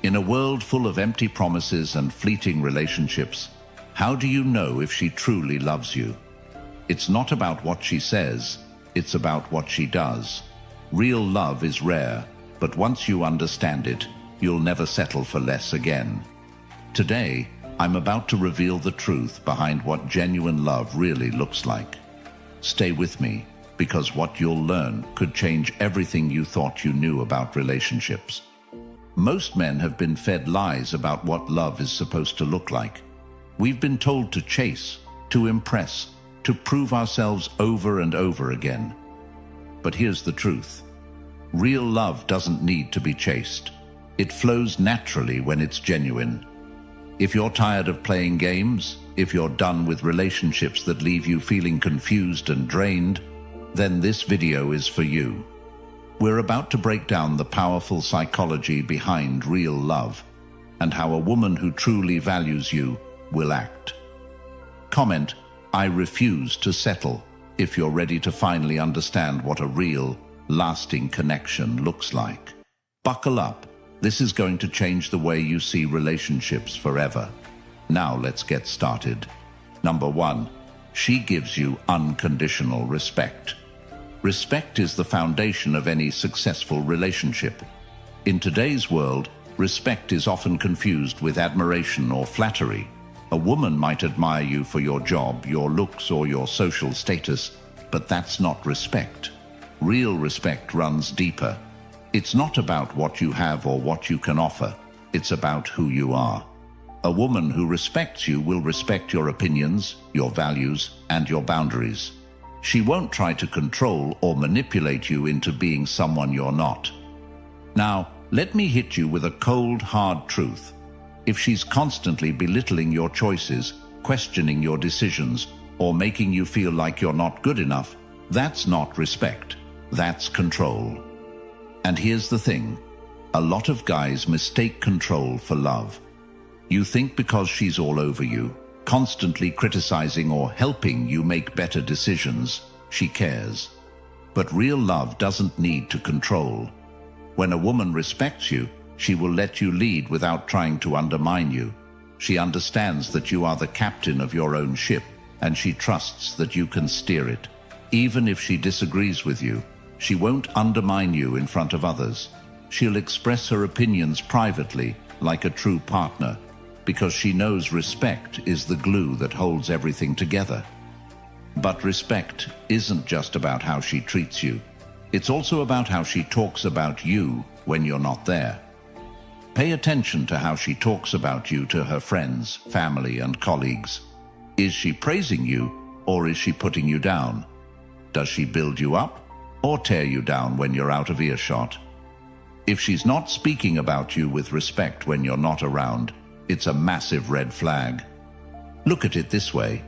In a world full of empty promises and fleeting relationships, how do you know if she truly loves you? It's not about what she says, it's about what she does. Real love is rare, but once you understand it, you'll never settle for less again. Today, I'm about to reveal the truth behind what genuine love really looks like. Stay with me, because what you'll learn could change everything you thought you knew about relationships. Most men have been fed lies about what love is supposed to look like. We've been told to chase, to impress, to prove ourselves over and over again. But here's the truth. Real love doesn't need to be chased. It flows naturally when it's genuine. If you're tired of playing games, if you're done with relationships that leave you feeling confused and drained, then this video is for you. We're about to break down the powerful psychology behind real love and how a woman who truly values you will act. Comment, "I refuse to settle," if you're ready to finally understand what a real, lasting connection looks like. Buckle up. This is going to change the way you see relationships forever. Now let's get started. Number 1, she gives you unconditional respect. Respect is the foundation of any successful relationship. In today's world, respect is often confused with admiration or flattery. A woman might admire you for your job, your looks, or your social status, but that's not respect. Real respect runs deeper. It's not about what you have or what you can offer. It's about who you are. A woman who respects you will respect your opinions, your values, and your boundaries. She won't try to control or manipulate you into being someone you're not. Now, let me hit you with a cold, hard truth. If she's constantly belittling your choices, questioning your decisions, or making you feel like you're not good enough, that's not respect. That's control. And here's the thing. A lot of guys mistake control for love. You think because she's all over you, constantly criticizing or helping you make better decisions, she cares. But real love doesn't need to control. When a woman respects you, she will let you lead without trying to undermine you. She understands that you are the captain of your own ship, and she trusts that you can steer it. Even if she disagrees with you, she won't undermine you in front of others. She'll express her opinions privately, like a true partner, because she knows respect is the glue that holds everything together. But respect isn't just about how she treats you. It's also about how she talks about you when you're not there. Pay attention to how she talks about you to her friends, family, and colleagues. Is she praising you, or is she putting you down? Does she build you up, or tear you down when you're out of earshot? If she's not speaking about you with respect when you're not around, it's a massive red flag. Look at it this way.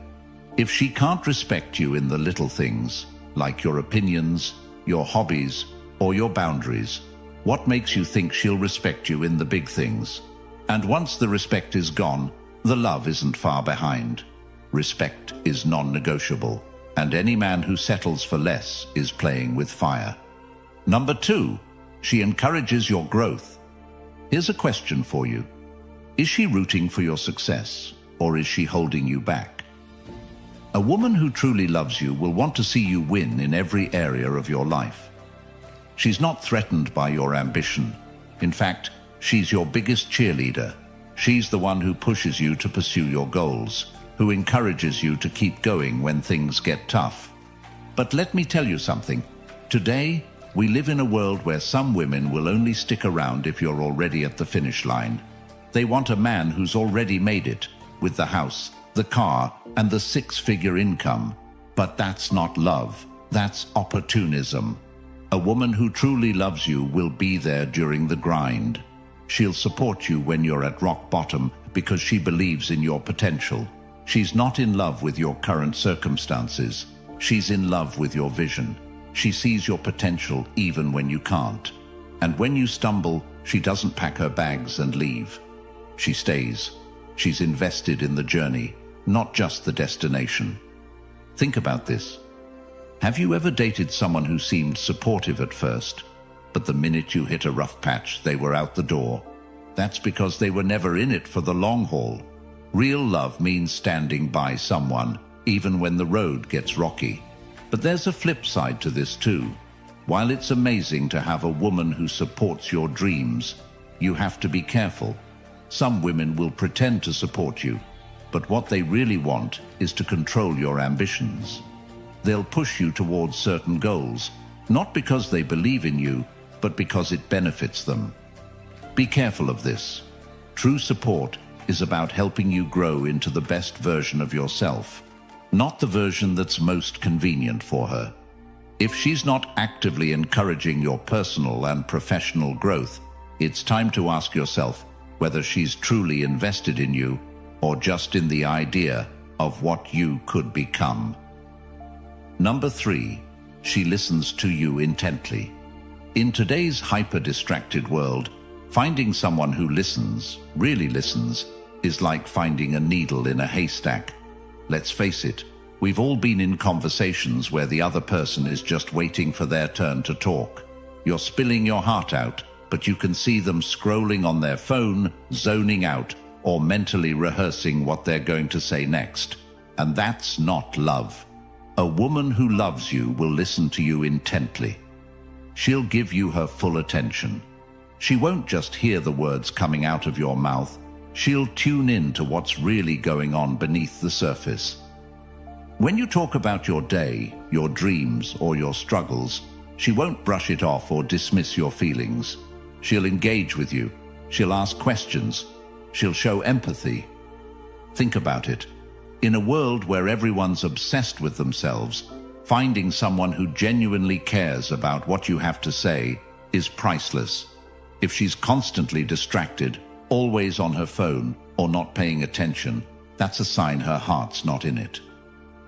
If she can't respect you in the little things, like your opinions, your hobbies, or your boundaries, what makes you think she'll respect you in the big things? And once the respect is gone, the love isn't far behind. Respect is non-negotiable, and any man who settles for less is playing with fire. Number 2, she encourages your growth. Here's a question for you. Is she rooting for your success, or is she holding you back? A woman who truly loves you will want to see you win in every area of your life. She's not threatened by your ambition. In fact, she's your biggest cheerleader. She's the one who pushes you to pursue your goals, who encourages you to keep going when things get tough. But let me tell you something. Today, we live in a world where some women will only stick around if you're already at the finish line. They want a man who's already made it, with the house, the car, and the 6-figure income. But that's not love. That's opportunism. A woman who truly loves you will be there during the grind. She'll support you when you're at rock bottom because she believes in your potential. She's not in love with your current circumstances. She's in love with your vision. She sees your potential even when you can't. And when you stumble, she doesn't pack her bags and leave. She stays. She's invested in the journey, not just the destination. Think about this. Have you ever dated someone who seemed supportive at first, but the minute you hit a rough patch, they were out the door? That's because they were never in it for the long haul. Real love means standing by someone, even when the road gets rocky. But there's a flip side to this too. While it's amazing to have a woman who supports your dreams, you have to be careful. Some women will pretend to support you, but what they really want is to control your ambitions. They'll push you towards certain goals, not because they believe in you, but because it benefits them. Be careful of this. True support is about helping you grow into the best version of yourself, not the version that's most convenient for her. If she's not actively encouraging your personal and professional growth, it's time to ask yourself whether she's truly invested in you or just in the idea of what you could become. Number 3, she listens to you intently. In today's hyper-distracted world, finding someone who listens, really listens, is like finding a needle in a haystack. Let's face it, we've all been in conversations where the other person is just waiting for their turn to talk. You're spilling your heart out, but you can see them scrolling on their phone, zoning out, or mentally rehearsing what they're going to say next. And that's not love. A woman who loves you will listen to you intently. She'll give you her full attention. She won't just hear the words coming out of your mouth. She'll tune in to what's really going on beneath the surface. When you talk about your day, your dreams, or your struggles, she won't brush it off or dismiss your feelings. She'll engage with you. She'll ask questions. She'll show empathy. Think about it. In a world where everyone's obsessed with themselves, finding someone who genuinely cares about what you have to say is priceless. If she's constantly distracted, always on her phone, or not paying attention, that's a sign her heart's not in it.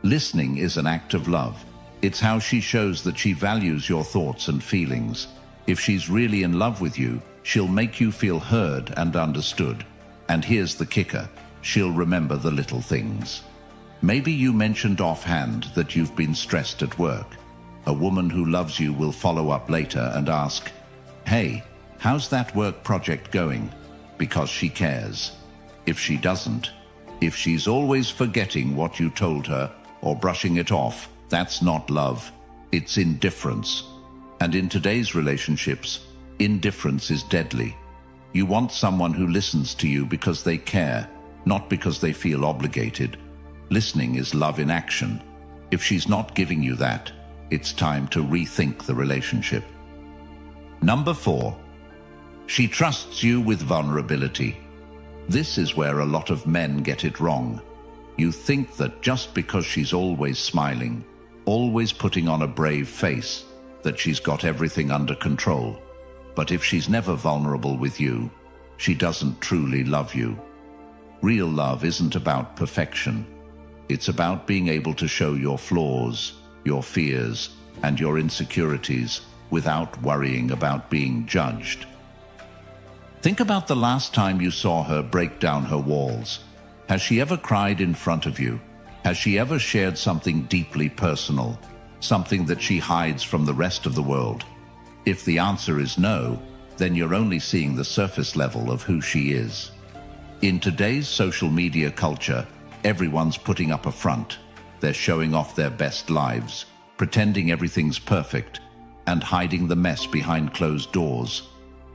Listening is an act of love. It's how she shows that she values your thoughts and feelings. If she's really in love with you, she'll make you feel heard and understood. And here's the kicker, she'll remember the little things. Maybe you mentioned offhand that you've been stressed at work. A woman who loves you will follow up later and ask, "Hey, how's that work project going?" Because she cares. If she doesn't, if she's always forgetting what you told her or brushing it off, that's not love. It's indifference. And in today's relationships, indifference is deadly. You want someone who listens to you because they care, not because they feel obligated. Listening is love in action. If she's not giving you that, it's time to rethink the relationship. Number 4, she trusts you with vulnerability. This is where a lot of men get it wrong. You think that just because she's always smiling, always putting on a brave face, that she's got everything under control. But if she's never vulnerable with you, she doesn't truly love you. Real love isn't about perfection. It's about being able to show your flaws, your fears, and your insecurities without worrying about being judged. Think about the last time you saw her break down her walls. Has she ever cried in front of you? Has she ever shared something deeply personal, something that she hides from the rest of the world? If the answer is no, then you're only seeing the surface level of who she is. In today's social media culture, everyone's putting up a front. They're showing off their best lives, pretending everything's perfect, and hiding the mess behind closed doors.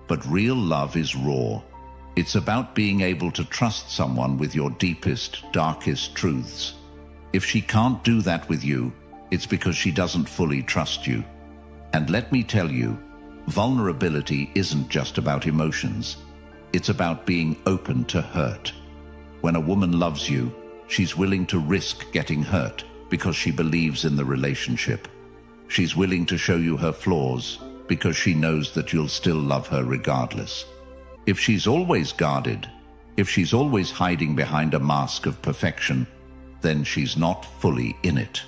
But real love is raw. It's about being able to trust someone with your deepest, darkest truths. If she can't do that with you, it's because she doesn't fully trust you. And let me tell you, vulnerability isn't just about emotions. It's about being open to hurt. When a woman loves you, she's willing to risk getting hurt because she believes in the relationship. She's willing to show you her flaws because she knows that you'll still love her regardless. If she's always guarded, if she's always hiding behind a mask of perfection, then she's not fully in it.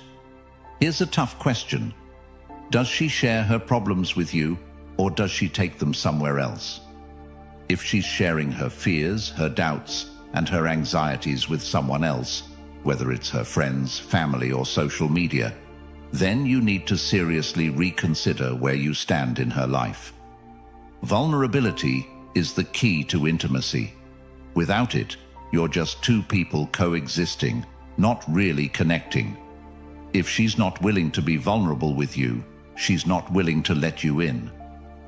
Here's a tough question. Does she share her problems with you, or does she take them somewhere else? If she's sharing her fears, her doubts, and her anxieties with someone else, whether it's her friends, family, or social media, then you need to seriously reconsider where you stand in her life. Vulnerability is the key to intimacy. Without it, you're just two people coexisting, not really connecting. If she's not willing to be vulnerable with you, she's not willing to let you in.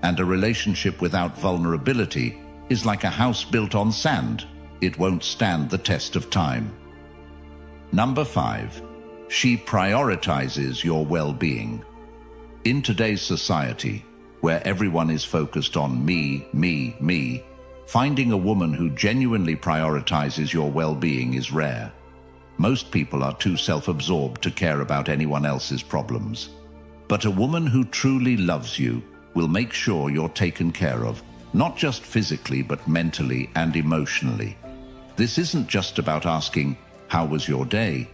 And a relationship without vulnerability is like a house built on sand. It won't stand the test of time. Number 5. She prioritizes your well-being. In today's society, where everyone is focused on me, finding a woman who genuinely prioritizes your well-being is rare. Most people are too self-absorbed to care about anyone else's problems. But a woman who truly loves you will make sure you're taken care of, not just physically but mentally and emotionally. This isn't just about asking, "How was your day?"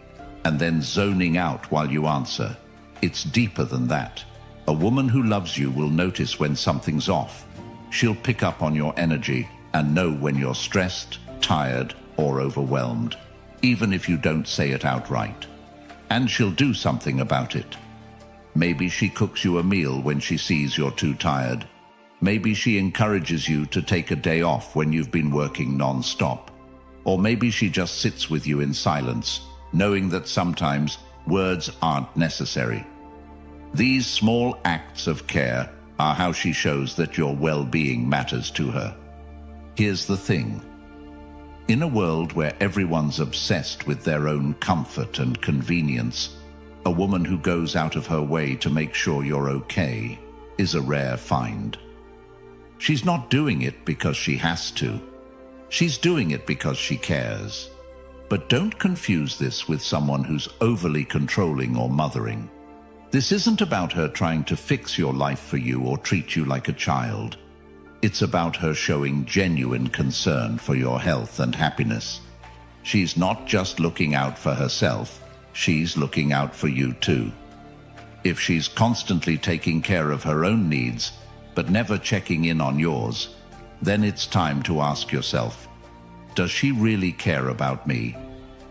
and then zoning out while you answer. It's deeper than that. A woman who loves you will notice when something's off. She'll pick up on your energy and know when you're stressed, tired, or overwhelmed, even if you don't say it outright. And she'll do something about it. Maybe she cooks you a meal when she sees you're too tired. Maybe she encourages you to take a day off when you've been working non-stop. Or maybe she just sits with you in silence, knowing that sometimes words aren't necessary. These small acts of care are how she shows that your well-being matters to her. Here's the thing. In a world where everyone's obsessed with their own comfort and convenience, a woman who goes out of her way to make sure you're okay is a rare find. She's not doing it because she has to. She's doing it because she cares. But don't confuse this with someone who's overly controlling or mothering. This isn't about her trying to fix your life for you or treat you like a child. It's about her showing genuine concern for your health and happiness. She's not just looking out for herself, she's looking out for you too. If she's constantly taking care of her own needs, but never checking in on yours, then it's time to ask yourself, does she really care about me?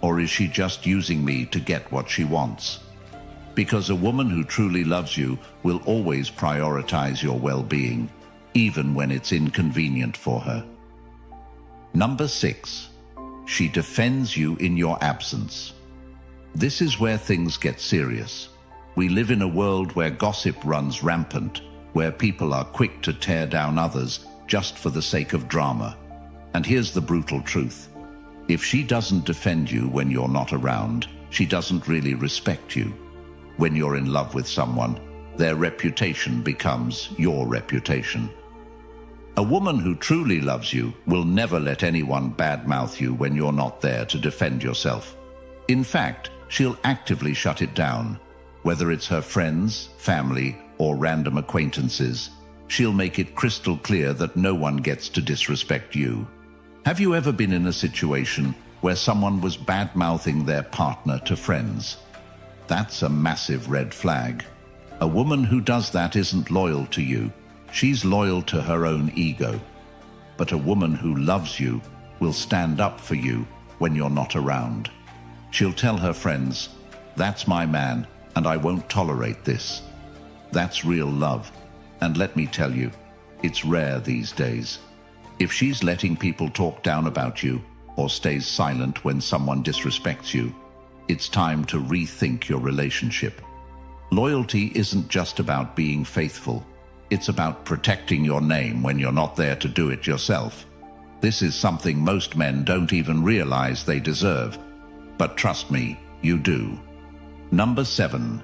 Or is she just using me to get what she wants? Because a woman who truly loves you will always prioritize your well-being, even when it's inconvenient for her. Number 6. She defends you in your absence. This is where things get serious. We live in a world where gossip runs rampant, where people are quick to tear down others just for the sake of drama. And here's the brutal truth. If she doesn't defend you when you're not around, she doesn't really respect you. When you're in love with someone, their reputation becomes your reputation. A woman who truly loves you will never let anyone badmouth you when you're not there to defend yourself. In fact, she'll actively shut it down. Whether it's her friends, family, or random acquaintances, she'll make it crystal clear that no one gets to disrespect you. Have you ever been in a situation where someone was bad-mouthing their partner to friends? That's a massive red flag. A woman who does that isn't loyal to you. She's loyal to her own ego. But a woman who loves you will stand up for you when you're not around. She'll tell her friends, "That's my man, and I won't tolerate this." That's real love. And let me tell you, it's rare these days. If she's letting people talk down about you or stays silent when someone disrespects you, it's time to rethink your relationship. Loyalty isn't just about being faithful. It's about protecting your name when you're not there to do it yourself. This is something most men don't even realize they deserve. But trust me, you do. Number 7.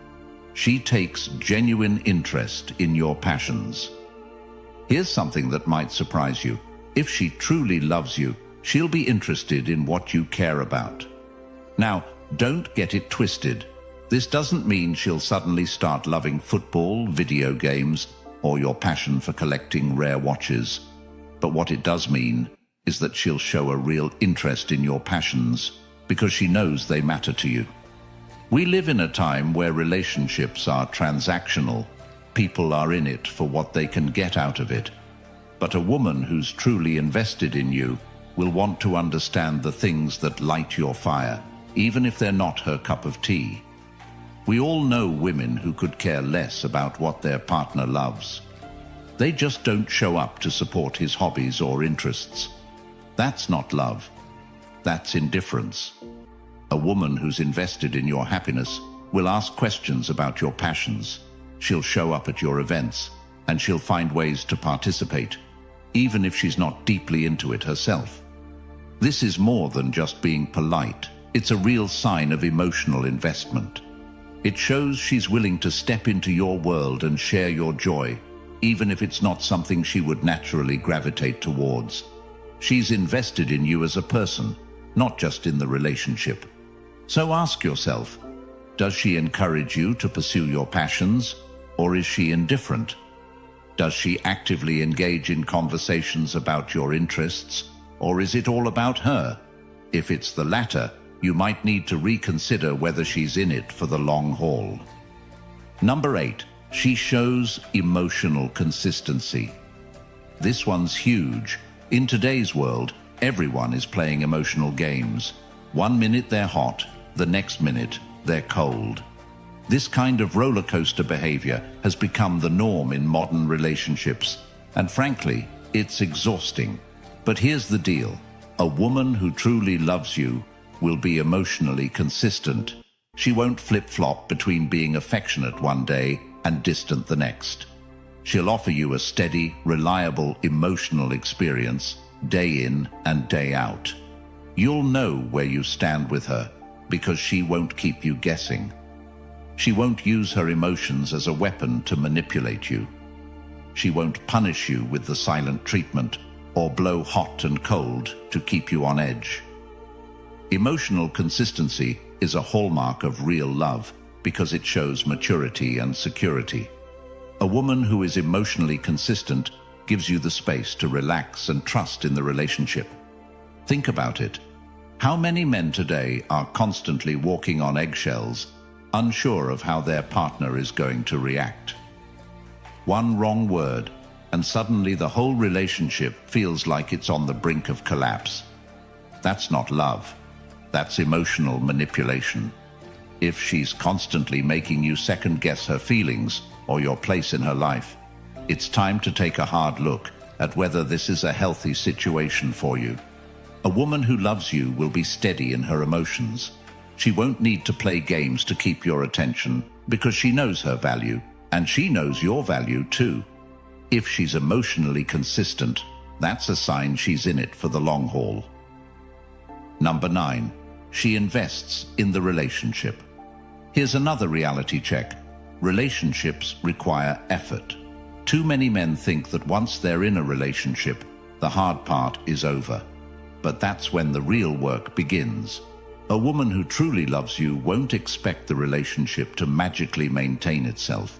She takes genuine interest in your passions. Here's something that might surprise you. If she truly loves you, she'll be interested in what you care about. Now, don't get it twisted. This doesn't mean she'll suddenly start loving football, video games, or your passion for collecting rare watches. But what it does mean is that she'll show a real interest in your passions because she knows they matter to you. We live in a time where relationships are transactional. People are in it for what they can get out of it. But a woman who's truly invested in you will want to understand the things that light your fire, even if they're not her cup of tea. We all know women who could care less about what their partner loves. They just don't show up to support his hobbies or interests. That's not love. That's indifference. A woman who's invested in your happiness will ask questions about your passions. She'll show up at your events, and she'll find ways to participate, even if she's not deeply into it herself. This is more than just being polite. It's a real sign of emotional investment. It shows she's willing to step into your world and share your joy, even if it's not something she would naturally gravitate towards. She's invested in you as a person, not just in the relationship. So ask yourself, does she encourage you to pursue your passions, or is she indifferent? Does she actively engage in conversations about your interests, or is it all about her? If it's the latter, you might need to reconsider whether she's in it for the long haul. Number 8, she shows emotional consistency. This one's huge. In today's world, everyone is playing emotional games. 1 minute they're hot, the next minute they're cold. This kind of roller coaster behavior has become the norm in modern relationships, and frankly, it's exhausting. But here's the deal. A woman who truly loves you will be emotionally consistent. She won't flip-flop between being affectionate one day and distant the next. She'll offer you a steady, reliable, emotional experience, day in and day out. You'll know where you stand with her, because she won't keep you guessing. She won't use her emotions as a weapon to manipulate you. She won't punish you with the silent treatment or blow hot and cold to keep you on edge. Emotional consistency is a hallmark of real love because it shows maturity and security. A woman who is emotionally consistent gives you the space to relax and trust in the relationship. Think about it. How many men today are constantly walking on eggshells, unsure of how their partner is going to react? One wrong word, and suddenly the whole relationship feels like it's on the brink of collapse. That's not love. That's emotional manipulation. If she's constantly making you second-guess her feelings or your place in her life, it's time to take a hard look at whether this is a healthy situation for you. A woman who loves you will be steady in her emotions. She won't need to play games to keep your attention because she knows her value, and she knows your value too. If she's emotionally consistent, that's a sign she's in it for the long haul. Number 9, she invests in the relationship. Here's another reality check. Relationships require effort. Too many men think that once they're in a relationship, the hard part is over. But that's when the real work begins. A woman who truly loves you won't expect the relationship to magically maintain itself.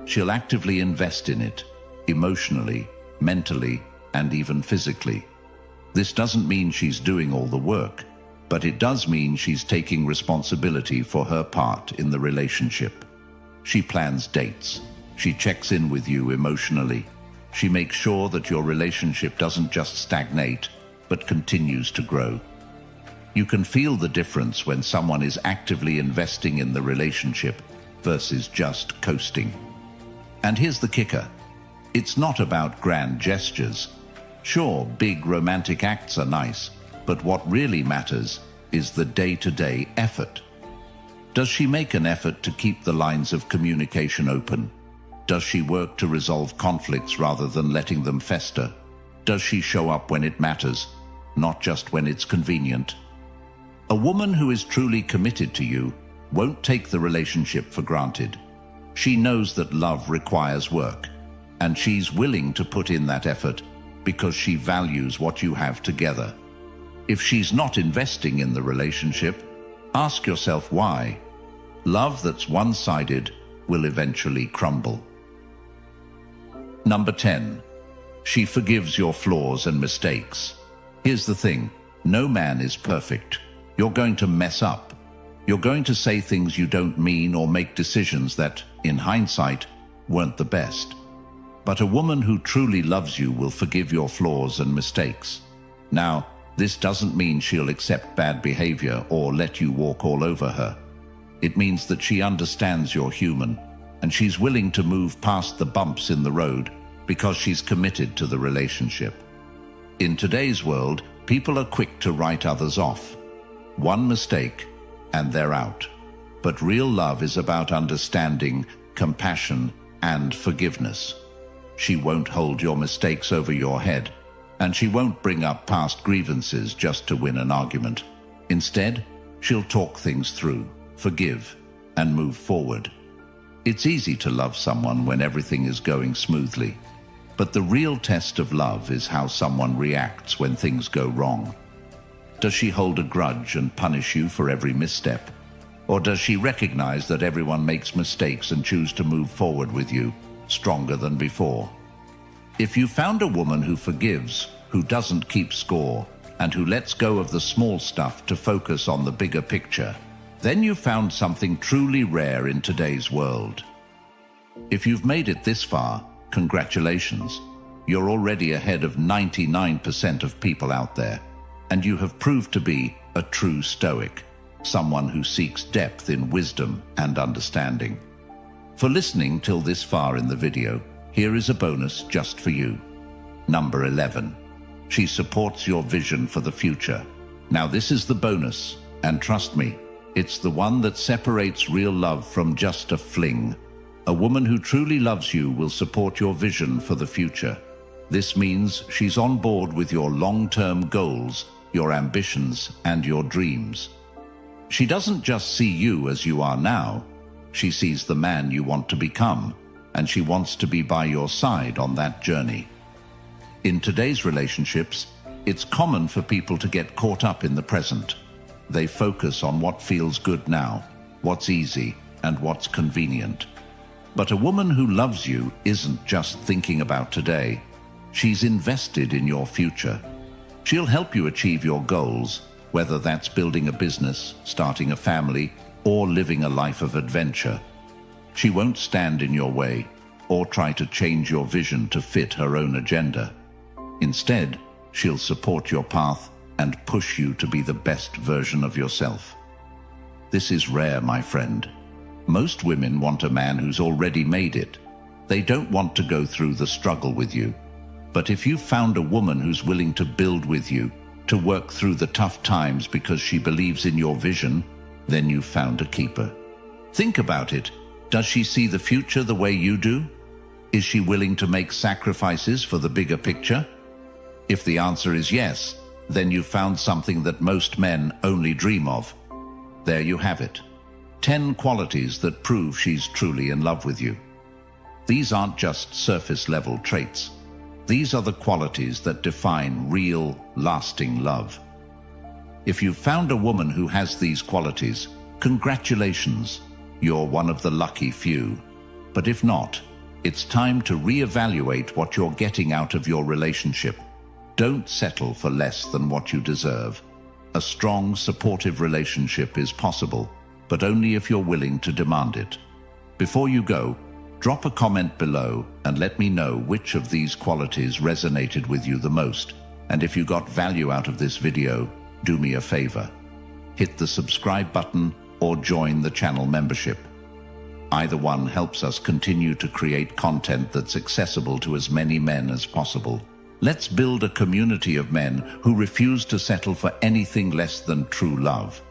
She'll actively invest in it, emotionally, mentally, and even physically. This doesn't mean she's doing all the work, but it does mean she's taking responsibility for her part in the relationship. She plans dates. She checks in with you emotionally. She makes sure that your relationship doesn't just stagnate, but continues to grow. You can feel the difference when someone is actively investing in the relationship versus just coasting. And here's the kicker. It's not about grand gestures. Sure, big romantic acts are nice, but what really matters is the day-to-day effort. Does she make an effort to keep the lines of communication open? Does she work to resolve conflicts rather than letting them fester? Does she show up when it matters, not just when it's convenient? A woman who is truly committed to you won't take the relationship for granted. She knows that love requires work, and she's willing to put in that effort because she values what you have together. If she's not investing in the relationship, ask yourself why. Love that's one-sided will eventually crumble. Number 10. She forgives your flaws and mistakes. Here's the thing. No man is perfect. You're going to mess up. You're going to say things you don't mean or make decisions that, in hindsight, weren't the best. But a woman who truly loves you will forgive your flaws and mistakes. Now, this doesn't mean she'll accept bad behavior or let you walk all over her. It means that she understands you're human, and she's willing to move past the bumps in the road because she's committed to the relationship. In today's world, people are quick to write others off. One mistake, and they're out. But real love is about understanding, compassion, and forgiveness. She won't hold your mistakes over your head, and she won't bring up past grievances just to win an argument. Instead, she'll talk things through, forgive, and move forward. It's easy to love someone when everything is going smoothly. But the real test of love is how someone reacts when things go wrong. Does she hold a grudge and punish you for every misstep? Or does she recognize that everyone makes mistakes and choose to move forward with you, stronger than before? If you found a woman who forgives, who doesn't keep score, and who lets go of the small stuff to focus on the bigger picture, then you found something truly rare in today's world. If you've made it this far, congratulations. You're already ahead of 99% of people out there, and you have proved to be a true Stoic, someone who seeks depth in wisdom and understanding. For listening till this far in the video, here is a bonus just for you. Number 11. She supports your vision for the future. Now this is the bonus, and trust me, it's the one that separates real love from just a fling. A woman who truly loves you will support your vision for the future. This means she's on board with your long-term goals, your ambitions, and your dreams. She doesn't just see you as you are now. She sees the man you want to become, and she wants to be by your side on that journey. In today's relationships, it's common for people to get caught up in the present. They focus on what feels good now, what's easy, and what's convenient. But a woman who loves you isn't just thinking about today. She's invested in your future. She'll help you achieve your goals, whether that's building a business, starting a family, or living a life of adventure. She won't stand in your way or try to change your vision to fit her own agenda. Instead, she'll support your path and push you to be the best version of yourself. This is rare, my friend. Most women want a man who's already made it. They don't want to go through the struggle with you. But if you've found a woman who's willing to build with you, to work through the tough times because she believes in your vision, then you've found a keeper. Think about it. Does she see the future the way you do? Is she willing to make sacrifices for the bigger picture? If the answer is yes, then you've found something that most men only dream of. There you have it. 10 qualities that prove she's truly in love with you. These aren't just surface-level traits. These are the qualities that define real, lasting love. If you've found a woman who has these qualities, congratulations, you're one of the lucky few. But if not, it's time to reevaluate what you're getting out of your relationship. Don't settle for less than what you deserve. A strong, supportive relationship is possible, but only if you're willing to demand it. Before you go, drop a comment below and let me know which of these qualities resonated with you the most. And if you got value out of this video, do me a favor. Hit the subscribe button or join the channel membership. Either one helps us continue to create content that's accessible to as many men as possible. Let's build a community of men who refuse to settle for anything less than true love.